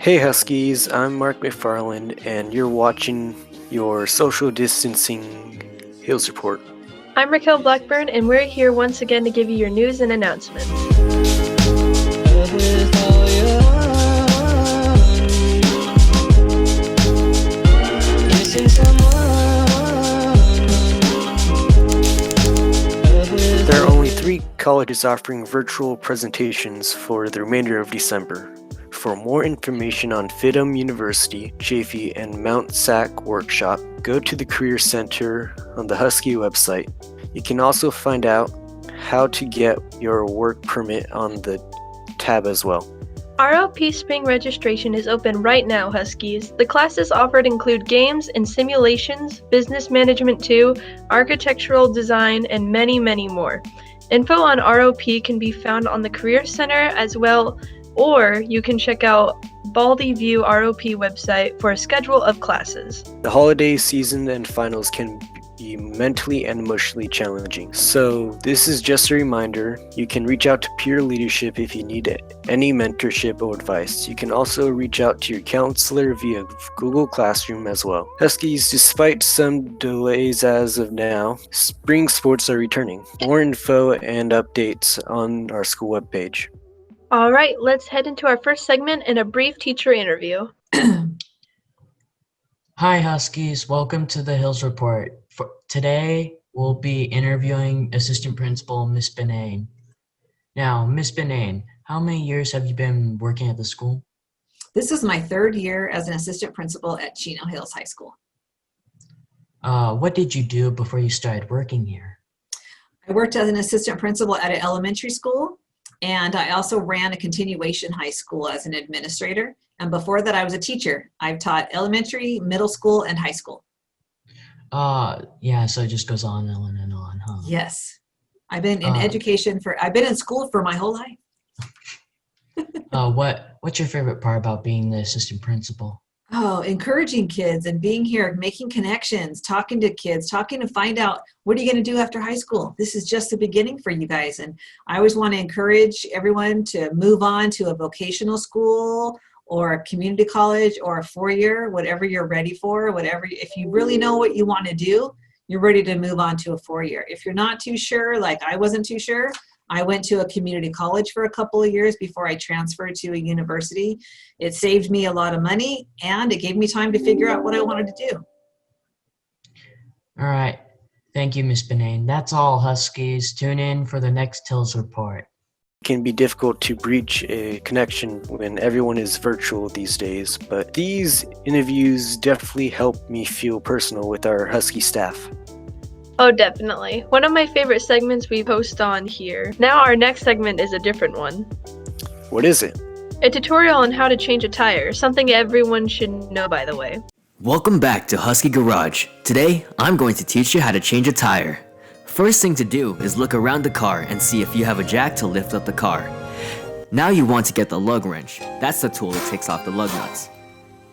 Hey Huskies, I'm Mark McFarland, and you're watching your social distancing Hills Report. I'm Raquel Blackburn, and we're here once again to give you your news and announcements. There are only 3 colleges offering virtual presentations for the remainder of December. For more information on FITM University, Chaffey, and Mount Sac Workshop, go to the Career Center on the Husky website. You can also find out how to get your work permit on the tab as well. ROP Spring registration is open right now, Huskies. The classes offered include games and simulations, business management 2, architectural design, and many, many more. Info on ROP can be found on the Career Center as well, or you can check out Baldy View ROP website for a schedule of classes. The holiday season and finals can be mentally and emotionally challenging. So this is just a reminder, you can reach out to peer leadership if you need any mentorship or advice. You can also reach out to your counselor via Google Classroom as well. Huskies, despite some delays as of now, spring sports are returning. More info and updates on our school webpage. All right, let's head into our first segment and a brief teacher interview. Hi Huskies, welcome to the Hills Report. Today, we'll be interviewing Assistant Principal Miss Benane. Now, Miss Benane, how many years have you been working at the school? This is my 3rd year as an assistant principal at Chino Hills High School. What did you do before you started working here? I worked as an assistant principal at an elementary school, and I also ran a continuation high school as an administrator. And before that, I was a teacher. I've taught elementary, middle school, and high school. Yeah, so it just goes on and on, huh? Yes. I've been in I've been in school for my whole life. What's your favorite part about being the assistant principal? Oh, encouraging kids and being here, making connections, talking to kids, talking to find out what are you going to do after high school. This is just the beginning for you guys. And I always want to encourage everyone to move on to a vocational school or a community college or a 4-year, whatever you're ready for, if you really know what you want to do, you're ready to move on to a 4-year. If you're not too sure, like I wasn't too sure, I went to a community college for a couple of years before I transferred to a university. It saved me a lot of money and it gave me time to figure out what I wanted to do. All right. Thank you, Miss Benane. That's all, Huskies. Tune in for the next Hills Report. It can be difficult to breach a connection when everyone is virtual these days, but these interviews definitely help me feel personal with our Husky staff. Oh, definitely. One of my favorite segments we post on here. Now our next segment is a different one. What is it? A tutorial on how to change a tire, something everyone should know, by the way. Welcome back to Husky Garage. Today, I'm going to teach you how to change a tire. First thing to do is look around the car and see if you have a jack to lift up the car. Now you want to get the lug wrench. That's the tool that takes off the lug nuts.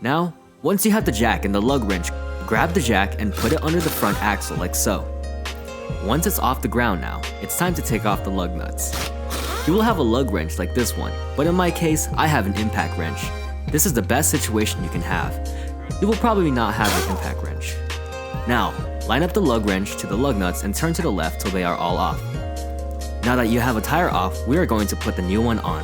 Now, once you have the jack and the lug wrench, grab the jack and put it under the front axle like so. Once it's off the ground now, it's time to take off the lug nuts. You will have a lug wrench like this one, but in my case, I have an impact wrench. This is the best situation you can have. You will probably not have an impact wrench. Now, line up the lug wrench to the lug nuts and turn to the left till they are all off. Now that you have a tire off, we are going to put the new one on.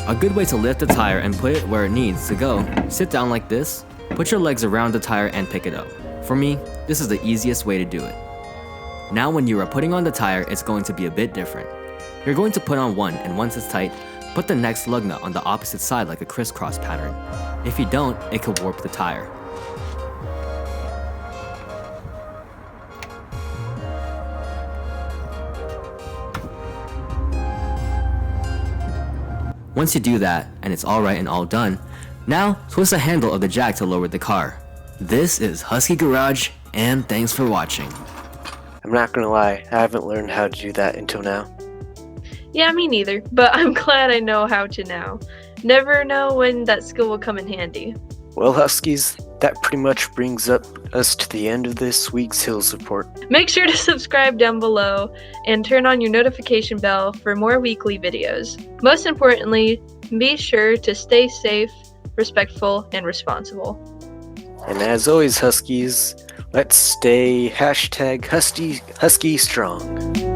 A good way to lift the tire and put it where it needs to go, sit down like this, put your legs around the tire and pick it up. For me, this is the easiest way to do it. Now when you are putting on the tire, it's going to be a bit different. You're going to put on one, and once it's tight, put the next lug nut on the opposite side like a crisscross pattern. If you don't, it could warp the tire. Once you do that, and it's alright and all done, now twist the handle of the jack to lower the car. This is Husky Garage, and thanks for watching. I'm not gonna lie, I haven't learned how to do that until now. Yeah, me neither, but I'm glad I know how to now. Never know when that skill will come in handy. Well, Huskies, that pretty much brings us to the end of this week's Hills Report. Make sure to subscribe down below and turn on your notification bell for more weekly videos. Most importantly, be sure to stay safe, respectful, and responsible. And as always, Huskies, let's stay #Husky Strong.